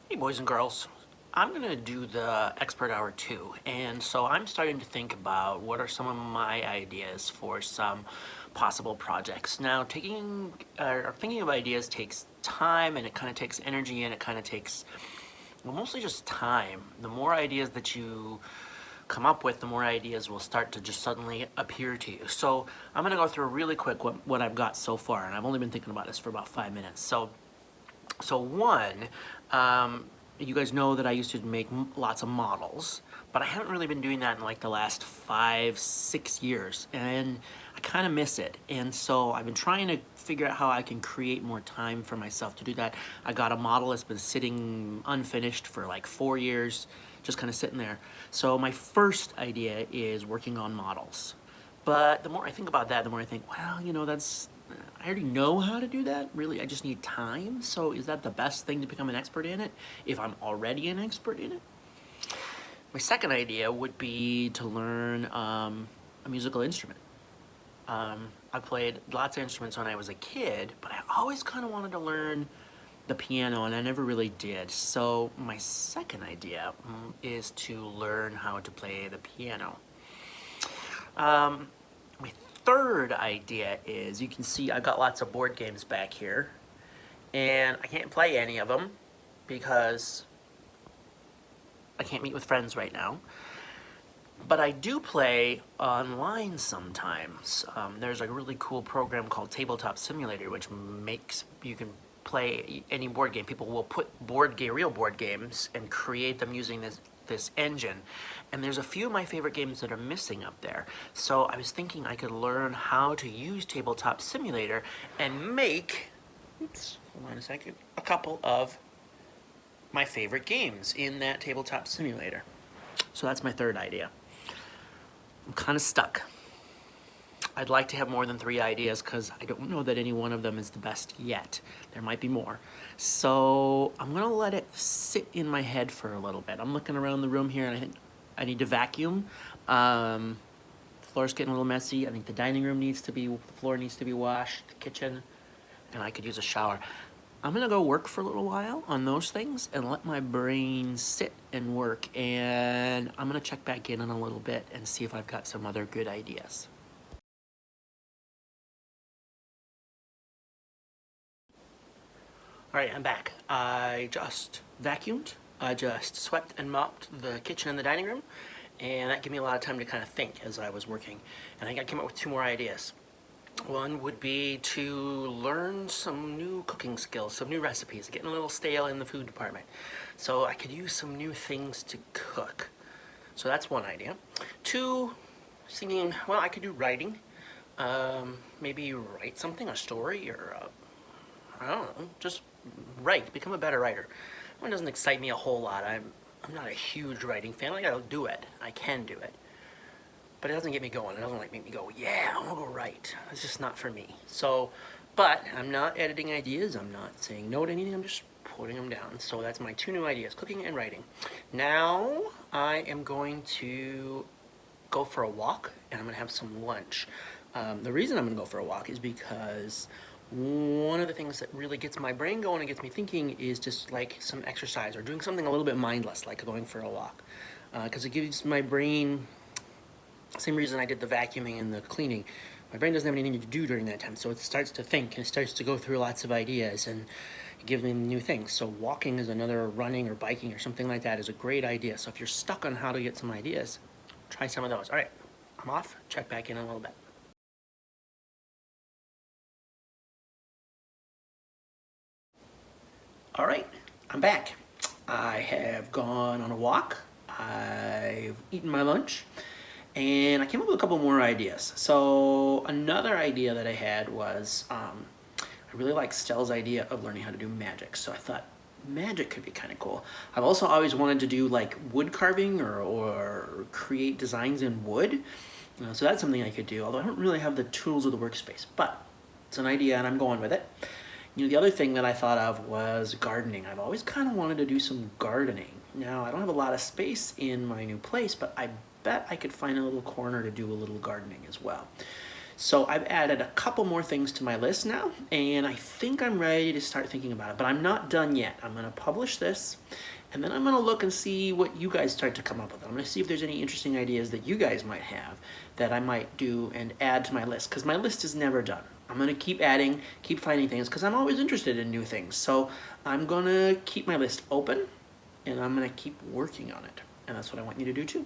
Hey boys and girls, I'm going to do the expert hour 2, and so I'm starting to think about what are some of my ideas for some possible projects. Now thinking of ideas takes time, and it kind of takes energy, and it kind of takes, well, mostly just time. The more ideas that you come up with, the more ideas will start to just suddenly appear to you. So I'm going to go through really quick what I've got so far, and I've only been thinking about this for about 5 minutes. So one, you guys know that I used to make lots of models, but I haven't really been doing that in like the last 5, 6 years, and I kind of miss it. And so I've been trying to figure out how I can create more time for myself to do that. I got a model that's been sitting unfinished for like 4 years, just kind of sitting there. So my first idea is working on models. But the more I think about that, the more I think, well, I already know how to do that. Really, I just need time. So is that the best thing to become an expert in it if I'm already an expert in it? My second idea would be to learn a musical instrument. I played lots of instruments when I was a kid, but I always kind of wanted to learn the piano, and I never really did. So my second idea is to learn how to play the piano. My third idea is, you can see I've got lots of board games back here, and I can't play any of them because I can't meet with friends right now. But I do play online sometimes. There's a really cool program called Tabletop Simulator, which makes you can play any board game. People will put real board games and create them using this engine. And there's a few of my favorite games that are missing up there. So I was thinking I could learn how to use Tabletop Simulator and make, hold on a second, a couple of my favorite games in that Tabletop Simulator. So that's my third idea. I'm kind of stuck. I'd like to have more than 3 ideas because I don't know that any one of them is the best yet. There might be more. So I'm gonna let it sit in my head for a little bit. I'm looking around the room here, and I think I need to vacuum. The floor's getting a little messy. I think the floor needs to be washed, the kitchen, and I could use a shower. I'm gonna go work for a little while on those things and let my brain sit and work, and I'm gonna check back in a little bit and see if I've got some other good ideas. All right, I'm back. I just vacuumed, I just swept and mopped the kitchen and the dining room, and that gave me a lot of time to kind of think as I was working. And I think I came up with 2 more ideas. One would be to learn some new cooking skills, some new recipes, getting a little stale in the food department. So I could use some new things to cook. So that's one idea. 2, thinking, well, I could do writing. Maybe write something, a story, or I don't know, just write, become a better writer. It doesn't excite me a whole lot. I'm not a huge writing fan. I gotta do it. I can do it. But it doesn't get me going. It doesn't like make me go, yeah, I wanna go write. It's just not for me. So, but I'm not editing ideas. I'm not saying no to anything. I'm just putting them down. So that's my 2 new ideas, cooking and writing. Now I am going to go for a walk, and I'm gonna have some lunch. The reason I'm gonna go for a walk is because one of the things that really gets my brain going and gets me thinking is just like some exercise or doing something a little bit mindless, like going for a walk. Because it gives my brain, same reason I did the vacuuming and the cleaning, my brain doesn't have anything to do during that time, so it starts to think and it starts to go through lots of ideas and give me new things. So walking is another, running or biking or something like that is a great idea. So if you're stuck on how to get some ideas, try some of those. All right, I'm off. Check back in a little bit. All right, I'm back. I have gone on a walk. I've eaten my lunch, and I came up with a couple more ideas. So another idea that I had was, I really like Stell's idea of learning how to do magic. So I thought magic could be kind of cool. I've also always wanted to do like wood carving or create designs in wood. So that's something I could do, although I don't really have the tools or the workspace, but it's an idea and I'm going with it. The other thing that I thought of was gardening. I've always kind of wanted to do some gardening. Now, I don't have a lot of space in my new place, but I bet I could find a little corner to do a little gardening as well. So I've added a couple more things to my list now, and I think I'm ready to start thinking about it, but I'm not done yet. I'm gonna publish this, and then I'm gonna look and see what you guys start to come up with. I'm gonna see if there's any interesting ideas that you guys might have that I might do and add to my list, because my list is never done. I'm gonna keep adding, keep finding things, because I'm always interested in new things. So I'm gonna keep my list open, and I'm gonna keep working on it. And that's what I want you to do too.